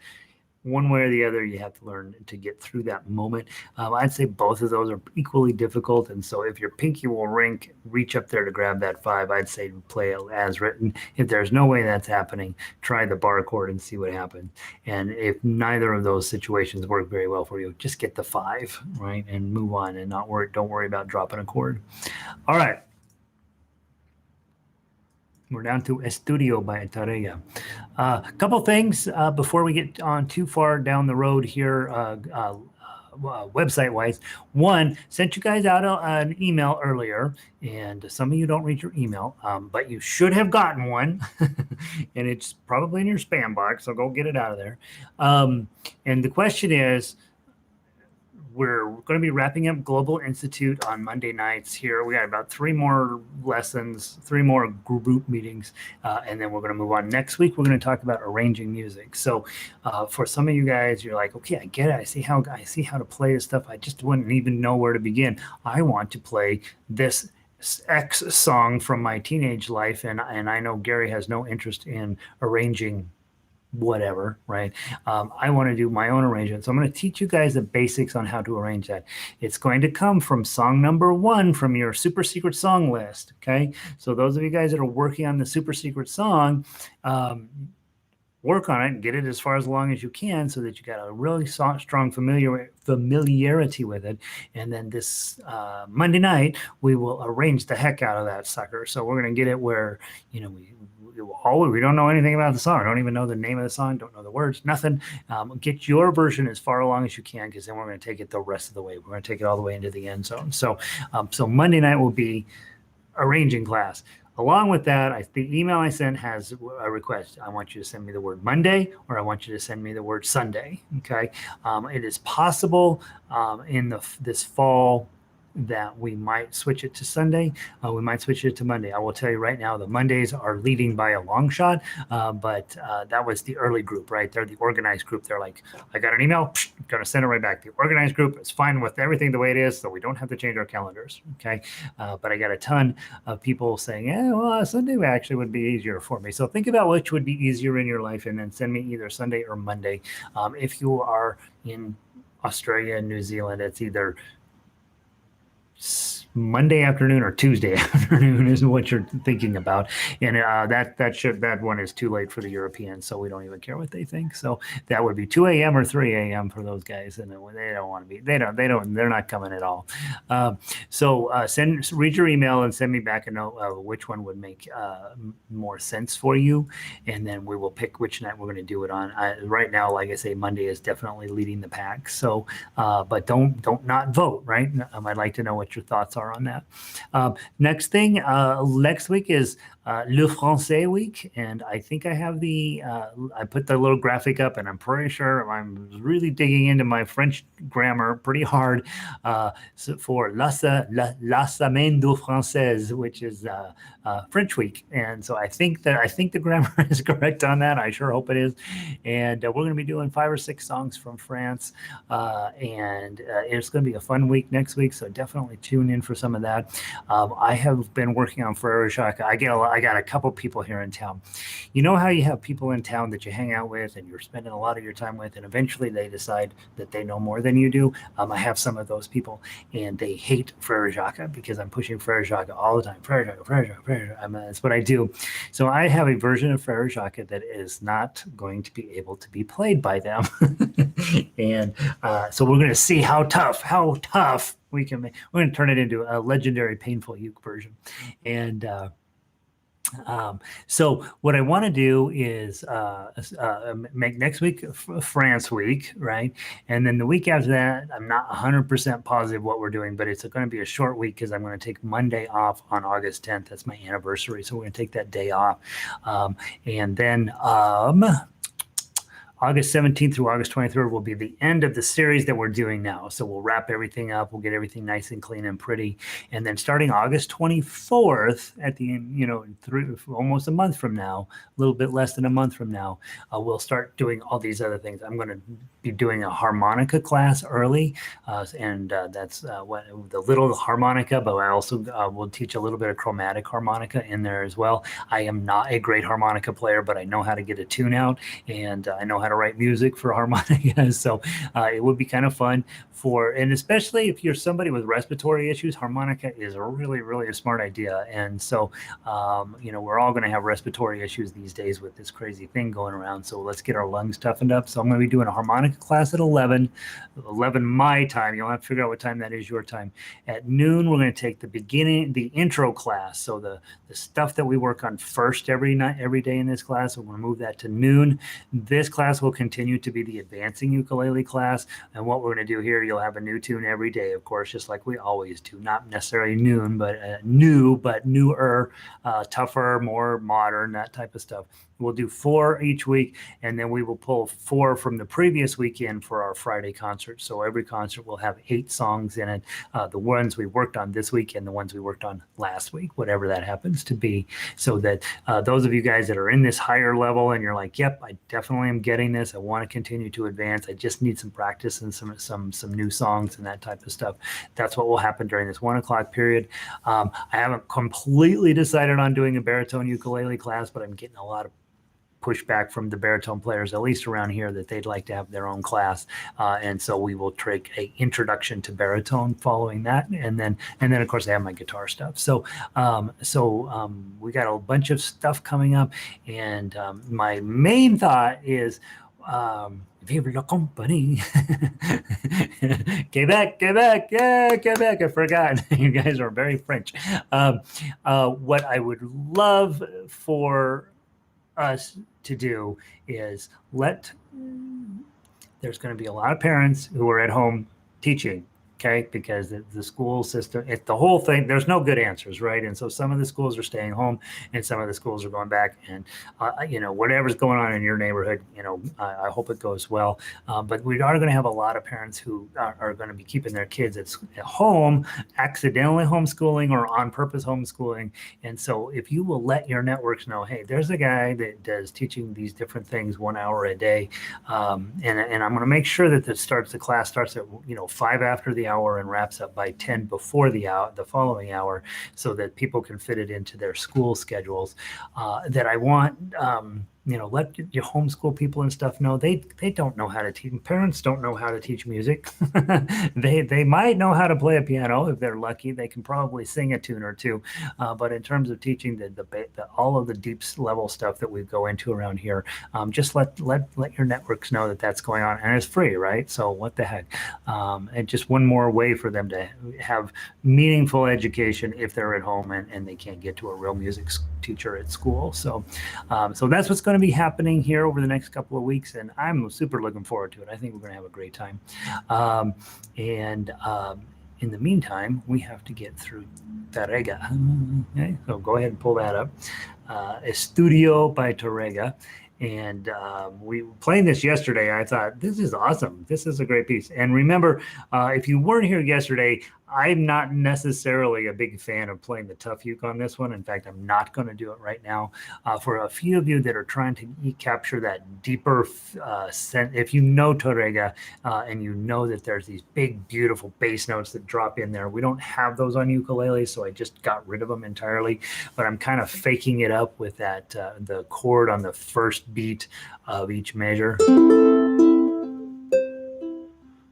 One way or the other, you have to learn to get through that moment. I'd say both of those are equally difficult. And so if your pinky will reach up there to grab that 5, I'd say play it as written. If there's no way that's happening, try the bar chord and see what happens. And if neither of those situations work very well for you, just get the 5, right? And move on and don't worry about dropping a chord. All right. We're down to Estudio by Tarea. A couple things before we get on too far down the road here, website-wise. One, sent you guys out an email earlier, and some of you don't read your email, but you should have gotten one, and it's probably in your spam box, so go get it out of there. And the question is, we're going to be wrapping up Global Institute on Monday nights here. We got about 3 more lessons, 3 more group meetings, and then we're going to move on. Next week, we're going to talk about arranging music. So for some of you guys, you're like, okay, I get it. I see how to play this stuff. I just wouldn't even know where to begin. I want to play this X song from my teenage life, and I know Gary has no interest in arranging whatever, right? I want to do my own arrangement. So I'm going to teach you guys the basics on how to arrange that. It's going to come from song number 1 from your super secret song list. Okay. So those of you guys that are working on the super secret song, work on it and get it as far as long as you can so that you got a really strong familiarity with it. And then this Monday night, we will arrange the heck out of that sucker. So we're going to get it where, we don't know anything about the song. Don't even know the name of the song. Don't know the words. Nothing. Get your version as far along as you can, because then we're going to take it the rest of the way. We're going to take it all the way into the end zone. So Monday night will be arranging class. Along with that, the email I sent has a request. I want you to send me the word Monday, or I want you to send me the word Sunday. Okay. It is possible in this fall that we might switch it to Sunday. We might switch it to Monday. I will tell you right now, the Mondays are leading by a long shot, but that was the early group, right? They're the organized group. They're like, I got an email, going to send it right back. The organized group is fine with everything the way it is, so we don't have to change our calendars, okay? But I got a ton of people saying, Sunday actually would be easier for me. So think about which would be easier in your life, and then send me either Sunday or Monday. If you are in Australia and New Zealand, it's either Monday afternoon or Tuesday afternoon is what you're thinking about, and that one is too late for the Europeans, so we don't even care what they think. So that would be 2 a.m. or 3 a.m. for those guys, and they don't want to be. They're not coming at all. Read your email and send me back a note of which one would make more sense for you, and then we will pick which night we're going to do it on. Right now, like I say, Monday is definitely leading the pack. So, but don't not vote, right? I'd like to know what your thoughts are on that. Next thing, next week is Le Français week, and I think I have I put the little graphic up, and I'm pretty sure I'm really digging into my French grammar pretty hard for La Semaine du Français, which is French week. And so I think the grammar is correct on that. I sure hope it is. And we're going to be doing 5 or 6 songs from France, and it's going to be a fun week next week. So definitely tune in for for some of that. I have been working on Ferrero Jacques. I got a couple people here in town. You know how you have people in town that you hang out with and you're spending a lot of your time with, and eventually they decide that they know more than you do. I have some of those people, and they hate Ferrero Jacques because I'm pushing Ferrero Jacques all the time. Ferrero Jacques, Ferrero Jacques, Ferrero Jacques. That's what I do. So I have a version of Ferrero Jacques that is not going to be able to be played by them. And so we're going to see how tough we can make. We're going to turn it into a legendary painful uke version. And so what I want to do is make next week France week, right? And then the week after that, I'm not 100% positive what we're doing, but it's going to be a short week because I'm going to take Monday off on August 10th. That's my anniversary. So we're going to take that day off. And then August 17th through August 23rd will be the end of the series that we're doing now. So we'll wrap everything up. We'll get everything nice and clean and pretty. And then starting August 24th at the end, almost a month from now, a little bit less than a month from now, we'll start doing all these other things. I'm going to be doing a harmonica class early. And that's what the little harmonica, but I also will teach a little bit of chromatic harmonica in there as well. I am not a great harmonica player, but I know how to get a tune out, and I know how to write music for harmonica. So it would be kind of fun and especially if you're somebody with respiratory issues, harmonica is really a smart idea. And so, we're all going to have respiratory issues these days with this crazy thing going around. So let's get our lungs toughened up. So I'm going to be doing a harmonica class at 11 my time. You'll have to figure out what time that is your time. At noon, we're going to take the intro class. So the stuff that we work on first every day in this class, we're going to move that to noon. This class will continue to be the advancing ukulele class. And what we're going to do here, you'll have a new tune every day, of course, just like we always do. Not necessarily noon, but newer, tougher, more modern, that type of stuff. We'll do 4 each week, and then we will pull 4 from the previous weekend for our Friday concert. So every concert will have 8 songs in it, the ones we worked on this week and the ones we worked on last week, whatever that happens to be, so that those of you guys that are in this higher level and you're like, yep, I definitely am getting this. I want to continue to advance. I just need some practice and some new songs and that type of stuff. That's what will happen during this 1 o'clock period. I haven't completely decided on doing a baritone ukulele class, but I'm getting a lot of pushback from the baritone players, at least around here, that they'd like to have their own class, and so we will take a introduction to baritone following that, and then of course I have my guitar stuff. So we got a bunch of stuff coming up, and my main thought is Vive la compagnie. Quebec, yeah, Quebec. I forgot. You guys are very French. What I would love for us to do is there's going to be a lot of parents who are at home teaching, okay, because the school system, the whole thing, there's no good answers, right? And so some of the schools are staying home and some of the schools are going back, and whatever's going on in your neighborhood, I hope it goes well. But we are going to have a lot of parents who are going to be keeping their kids at home, accidentally homeschooling or on purpose homeschooling. And so if you will let your networks know, hey, there's a guy that does teaching these different things 1 hour a day, and I'm going to make sure that the class starts at 5 after the hour and wraps up by 10 before the following hour, so that people can fit it into their school schedules. That I want let your homeschool people and stuff know they don't know how to teach. Parents don't know how to teach music. They might know how to play a piano if they're lucky. They can probably sing a tune or two. But in terms of teaching the all of the deep level stuff that we go into around here, just let your networks know that that's going on, and it's free, right? So what the heck? And just one more way for them to have meaningful education if they're at home and they can't get to a real music teacher at school. So that's what's going to be happening here over the next couple of weeks, and I'm super looking forward to it. I think we're going to have a great time. In the meantime, we have to get through Tarrega. Okay, so go ahead and pull that up. Estudio by Tarrega. And we were playing this yesterday. I thought, this is awesome. This is a great piece. And remember, if you weren't here yesterday, I'm not necessarily a big fan of playing the tough uke on this one. In fact, I'm not going to do it right now. For a few of you that are trying to capture that deeper scent, if you know Torrega and you know that there's these big, beautiful bass notes that drop in there, we don't have those on ukulele, so I just got rid of them entirely. But I'm kind of faking it up with that the chord on the first beat of each measure.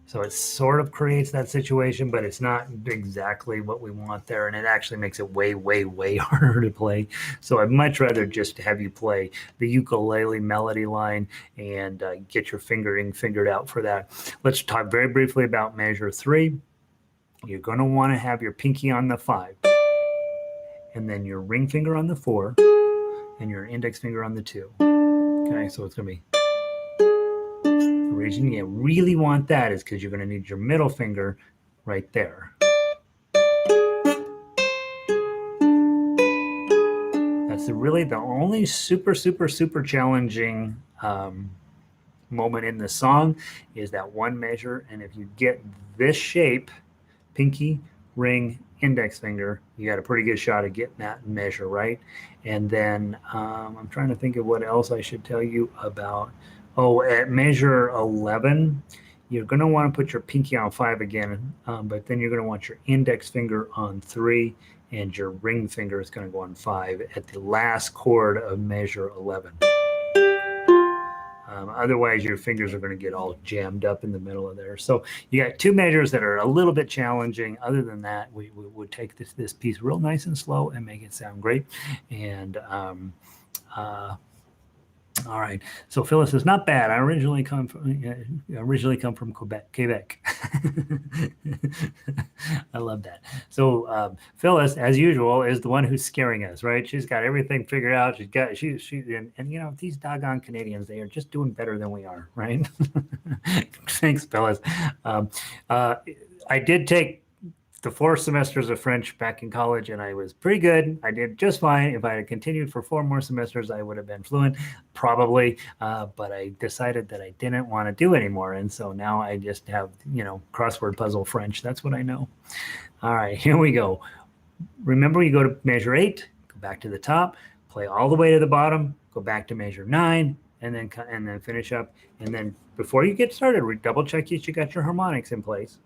So it sort of creates that situation, but it's not exactly what we want there. And it actually makes it way, way, way harder to play. So I'd much rather just have you play the ukulele melody line and get your fingering figured out for that. Let's talk very briefly about measure 3. You're going to want to have your pinky on the 5, and then your ring finger on the 4, and your index finger on the 2. Okay, so it's going to be... The reason you really want that is because you're going to need your middle finger right there. That's really the only super, super, super challenging moment in the song is that one measure. And if you get this shape, pinky, ring, index finger, you got a pretty good shot at getting that measure right. And then I'm trying to think of what else I should tell you about. Oh, at measure 11, you're going to want to put your pinky on 5 again, but then you're going to want your index finger on 3, and your ring finger is going to go on 5 at the last chord of measure 11. Otherwise, your fingers are going to get all jammed up in the middle of there. So you got 2 measures that are a little bit challenging. Other than that, we would take this piece real nice and slow and make it sound great. And all right. So Phyllis says, not bad. I originally come from Quebec. I love that. So Phyllis, as usual, is the one who's scaring us, right? She's got everything figured out. And you know, these doggone Canadians, they are just doing better than we are, right? Thanks, Phyllis. I did take the 4 semesters of French back in college, and I was pretty good. I did just fine. If I had continued for 4 more semesters, I would have been fluent, probably. But I decided that I didn't want to do anymore, and so now I just have, you know, crossword puzzle French. That's what I know. All right, here we go. Remember, you go to measure 8, go back to the top, play all the way to the bottom, go back to measure 9, and then finish up. And then before you get started, double check that you got your harmonics in place.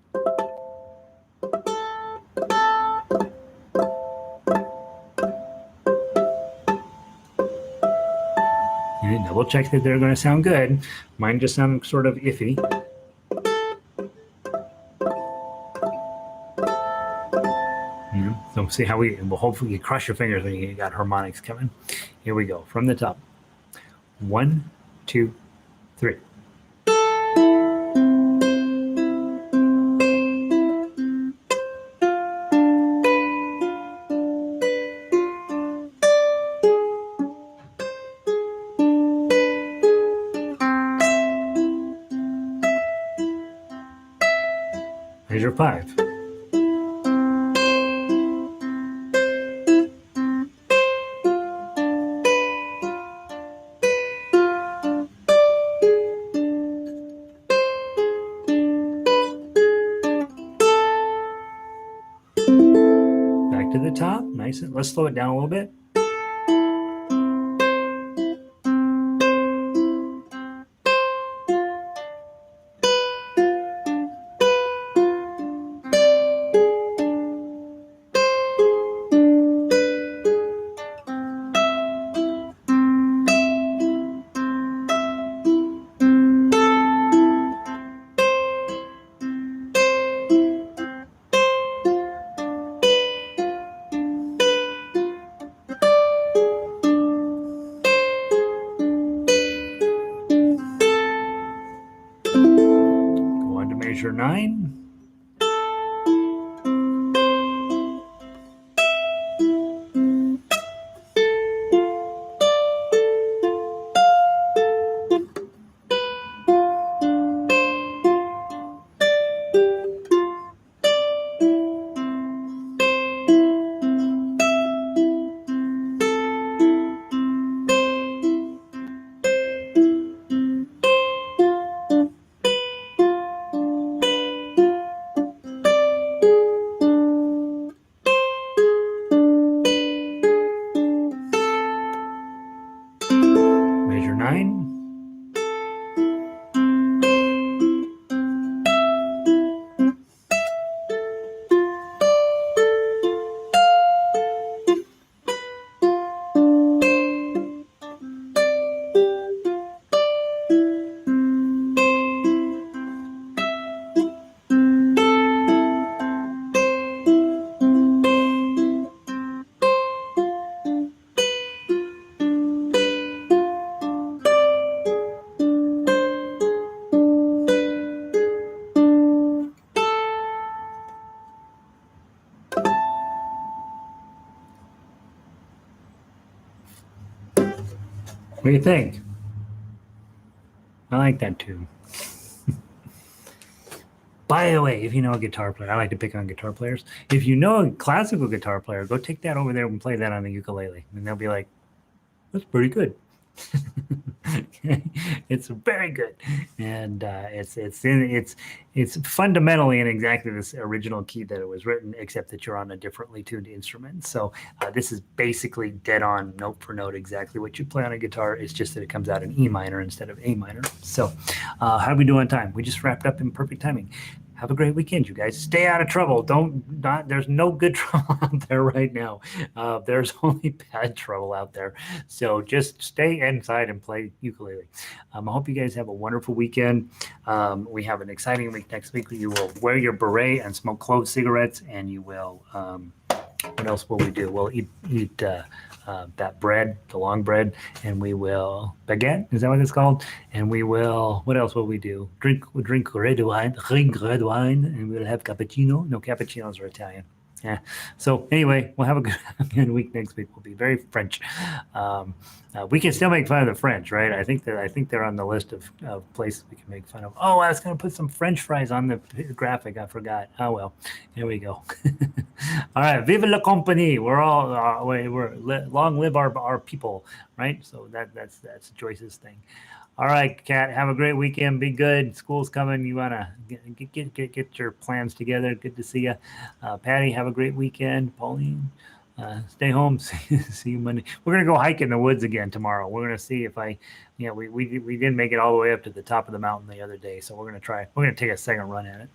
And double check that they're going to sound good. Mine just sound sort of iffy. So see how well, hopefully you crush your fingers when you got harmonics coming. Here we go, from the top. 1, 2, 3. Measure 5. Back to the top, nice. Let's slow it down a little bit. Measure 9. What do you think? I like that too. By the way, if you know a guitar player, I like to pick on guitar players. If you know a classical guitar player, go take that over there and play that on the ukulele, and they'll be like, "That's pretty good." It's very good, and it's fundamentally in exactly this original key that it was written, except that you're on a differently tuned instrument. So this is basically dead on, note for note, exactly what you play on a guitar. It's just that it comes out in E minor instead of A minor. So how do we do on time? We just wrapped up in perfect timing. Have a great weekend, you guys. Stay out of trouble. There's no good trouble out there right now. There's only bad trouble out there. So just stay inside and play ukulele. I hope you guys have a wonderful weekend. We have an exciting week next week. You will wear your beret and smoke clove cigarettes, and you will, what else will we do? We'll eat that bread, the long bread, and we will baguette. Is that what it's called? And we will. What else will we do? Drink red wine, and we'll have cappuccino. No, cappuccinos are Italian. Yeah. So anyway, we'll have a good week next week. We'll be very French. We can still make fun of the French, right? I think they're on the list of places we can make fun of. Oh, I was going to put some French fries on the graphic. I forgot. Oh well, here we go. All right, vive la compagnie. We're all long live our people, right? So that's Joyce's thing. All right, Kat, have a great weekend. Be good. School's coming. You want to get your plans together. Good to see you. Patty, have a great weekend. Pauline, stay home. See you Monday. We're going to go hike in the woods again tomorrow. We're going to see if we didn't make it all the way up to the top of the mountain the other day. So we're going to try. We're going to take a second run at it.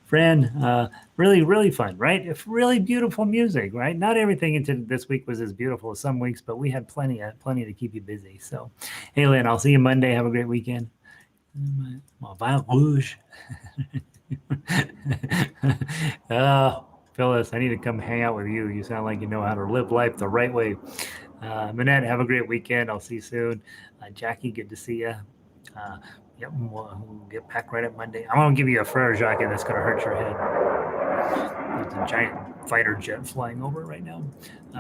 Fran, really, really fun, right? It's really beautiful music, right? Not everything into this week was as beautiful as some weeks, but we had plenty to keep you busy. So, hey, Lynn, I'll see you Monday. Have a great weekend. Vin rouge. Phyllis, I need to come hang out with you. You sound like you know how to live life the right way. Manette, have a great weekend. I'll see you soon. Jackie, good to see you. Yep, we'll get back right at Monday. I'm going to give you a Frere jacket that's going to hurt your head. There's a giant fighter jet flying over right now.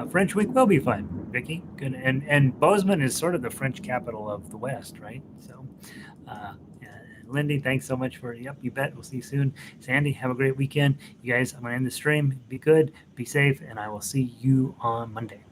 French week will be fun, Vicky. Good. And Bozeman is sort of the French capital of the West, right? So, Lindy, thanks so much for, yep, you bet. We'll see you soon. Sandy, have a great weekend. You guys, I'm going to end the stream. Be good, be safe, and I will see you on Monday.